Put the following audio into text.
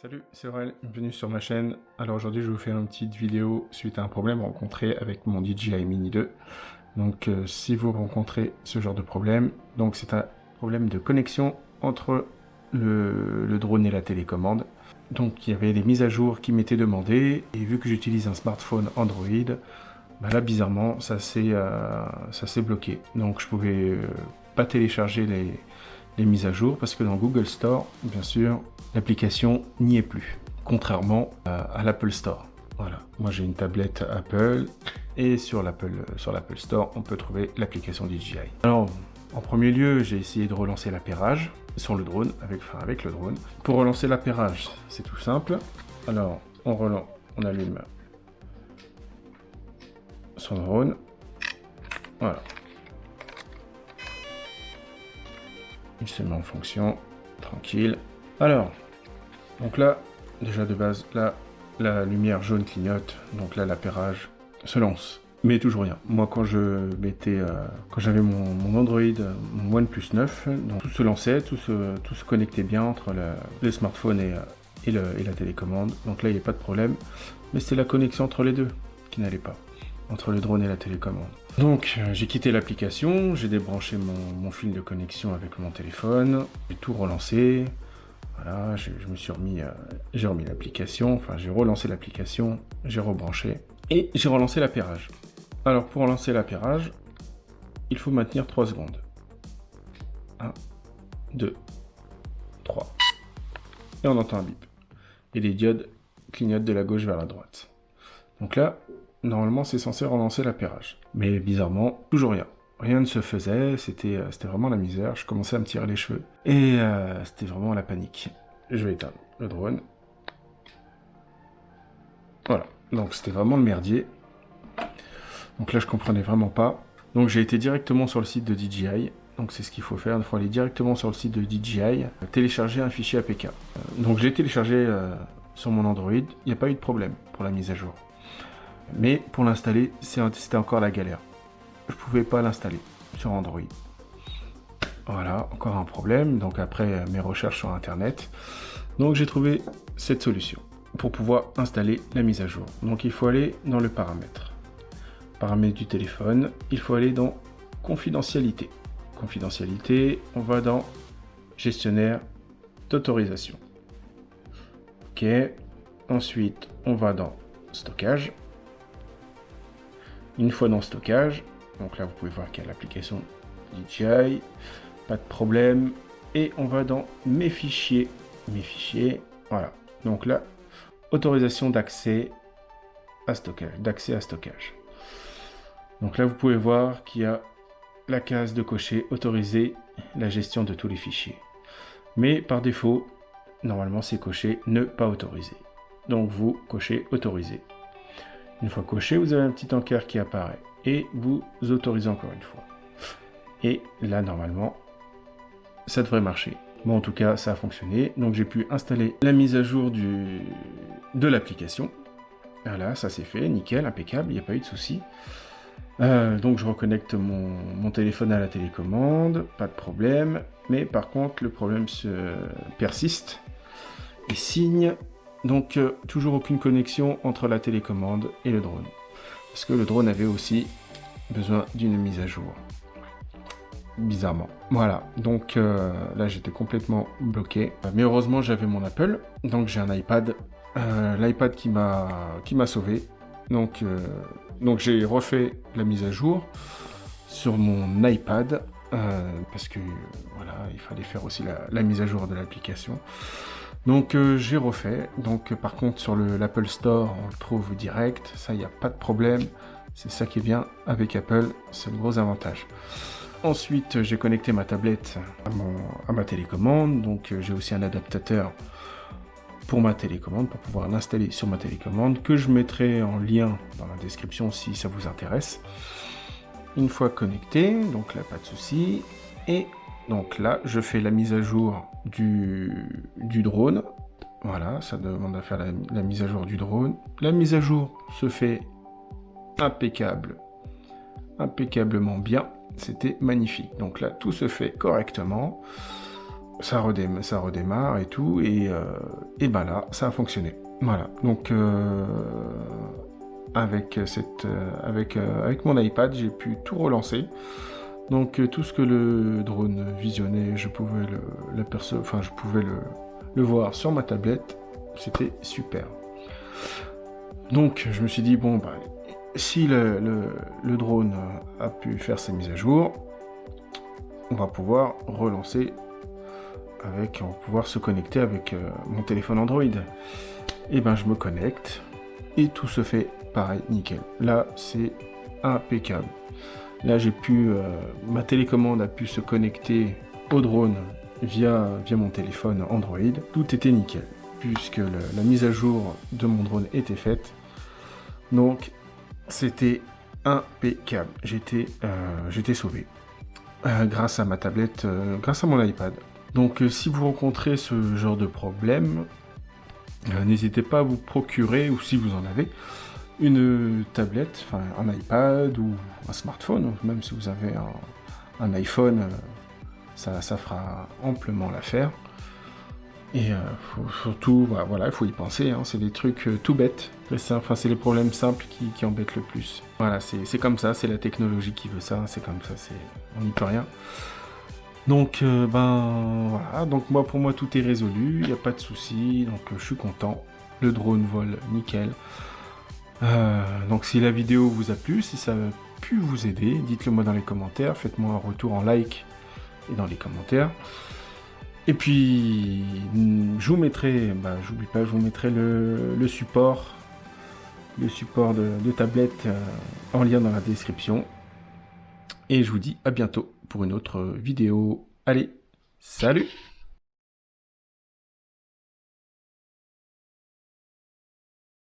Salut, c'est Aurel, bienvenue sur ma chaîne. Alors aujourd'hui je vais vous faire une petite vidéo suite à un problème rencontré avec mon DJI Mini 2. Donc si vous rencontrez ce genre de problème, donc c'est un problème de connexion entre le drone et la télécommande. Donc il y avait des mises à jour qui m'étaient demandées, et vu que j'utilise un smartphone Android, bah là bizarrement ça s'est bloqué. Donc je pouvais pas télécharger les mises à jour parce que dans Google Store, bien sûr, l'application n'y est plus, contrairement à l'Apple Store. Voilà, moi j'ai une tablette Apple et sur l'Apple Store, on peut trouver l'application DJI. Alors, en premier lieu, j'ai essayé de relancer l'appairage sur le drone, avec le drone. Pour relancer l'appairage, c'est tout simple. Alors, on allume son drone. Voilà. Il se met en fonction, tranquille. Alors, donc là, déjà de base, là, la lumière jaune clignote, donc là, l'appairage se lance. Mais toujours rien. Moi, quand j'avais mon Android, mon OnePlus 9, donc tout se lançait, tout se connectait bien entre le smartphone et la télécommande. Donc là, il n'y a pas de problème. Mais c'est la connexion entre les deux qui n'allait pas, entre le drone et la télécommande. Donc j'ai quitté l'application, j'ai débranché mon fil de connexion avec mon téléphone, j'ai tout relancé. Voilà, j'ai remis l'application, enfin j'ai relancé l'application, j'ai rebranché et j'ai relancé l'appairage. Alors pour relancer l'appairage, il faut maintenir 3 secondes. 1, 2, 3. Et on entend un bip. Et les diodes clignotent de la gauche vers la droite. Donc là, normalement c'est censé relancer l'appairage. Mais bizarrement, toujours rien. Rien ne se faisait, c'était vraiment la misère, je commençais à me tirer les cheveux. Et c'était vraiment la panique. Je vais éteindre le drone. Voilà, donc c'était vraiment le merdier. Donc là je comprenais vraiment pas. Donc j'ai été directement sur le site de DJI. Donc c'est ce qu'il faut faire, il faut aller directement sur le site de DJI, télécharger un fichier APK. Donc j'ai téléchargé sur mon Android, il n'y a pas eu de problème pour la mise à jour. Mais pour l'installer, c'était encore la galère. Je pouvais pas l'installer sur Android. Voilà, encore un problème. Donc après mes recherches sur internet, donc j'ai trouvé cette solution pour pouvoir installer la mise à jour. Donc il faut aller dans le paramètre du téléphone, il faut aller dans confidentialité. Confidentialité, on va dans gestionnaire d'autorisation. Ok, ensuite on va dans stockage. Une fois dans stockage, donc là vous pouvez voir qu'il y a l'application DJI, pas de problème, et on va dans mes fichiers, voilà. Donc là, autorisation d'accès à stockage, Donc là vous pouvez voir qu'il y a la case de cocher autoriser la gestion de tous les fichiers. Mais par défaut, normalement c'est coché ne pas autoriser. Donc vous cochez autoriser. Une fois coché, vous avez un petit encart qui apparaît et vous autorisez encore une fois. Et là, normalement, ça devrait marcher. Bon, en tout cas, ça a fonctionné. Donc, j'ai pu installer la mise à jour de l'application. Voilà, ça s'est fait, nickel, impeccable, il n'y a pas eu de souci. Donc, je reconnecte mon téléphone à la télécommande, pas de problème. Mais par contre, le problème persiste et signe. Donc, toujours aucune connexion entre la télécommande et le drone. Parce que le drone avait aussi besoin d'une mise à jour. Bizarrement. Voilà, donc là j'étais complètement bloqué. Mais heureusement j'avais mon Apple, donc j'ai un iPad. L'iPad qui m'a sauvé. Donc j'ai refait la mise à jour sur mon iPad. Parce que voilà, il fallait faire aussi la mise à jour de l'application. Donc j'ai refait. Donc par contre sur l'Apple Store, on le trouve direct. Ça, il n'y a pas de problème. C'est ça qui est bien avec Apple. C'est le gros avantage. Ensuite, j'ai connecté ma tablette à ma télécommande. Donc j'ai aussi un adaptateur pour ma télécommande, pour pouvoir l'installer sur ma télécommande, que je mettrai en lien dans la description si ça vous intéresse. Une fois connecté, donc là pas de souci. Et donc là, je fais la mise à jour du drone. Voilà, ça demande à faire la mise à jour du drone. La mise à jour se fait impeccablement bien. C'était magnifique. Donc là, tout se fait correctement. ça redémarre et tout, et ben là, ça a fonctionné. Voilà, donc avec mon iPad, j'ai pu tout relancer. Donc tout ce que le drone visionnait, je pouvais le voir sur ma tablette. C'était super. Donc je me suis dit, bon, bah, si le drone a pu faire ses mises à jour, on va pouvoir relancer on va pouvoir se connecter avec mon téléphone Android. Et ben je me connecte et tout se fait pareil, nickel. Là c'est impeccable. Là j'ai pu, ma télécommande a pu se connecter au drone via mon téléphone Android. Tout était nickel puisque la mise à jour de mon drone était faite. Donc c'était impeccable. J'étais sauvé grâce à ma tablette, grâce à mon iPad. Donc si vous rencontrez ce genre de problème, n'hésitez pas à vous procurer, ou si vous en avez, une tablette, enfin un iPad ou un smartphone, même si vous avez un iPhone, ça fera amplement l'affaire. Et surtout, bah, voilà, il faut y penser, hein, c'est des trucs tout bêtes, enfin c'est les problèmes simples qui embêtent le plus. Voilà, c'est comme ça, c'est la technologie qui veut ça, c'est comme ça, on n'y peut rien. Donc, ben voilà, donc pour moi tout est résolu, il n'y a pas de souci, donc je suis content. Le drone vole nickel. Donc si la vidéo vous a plu, si ça a pu vous aider, dites-le moi dans les commentaires, faites-moi un retour en like et dans les commentaires. Et puis, je vous mettrai, j'oublie pas, je vous mettrai le support de tablette en lien dans la description. Et je vous dis à bientôt pour une autre vidéo. Allez, salut!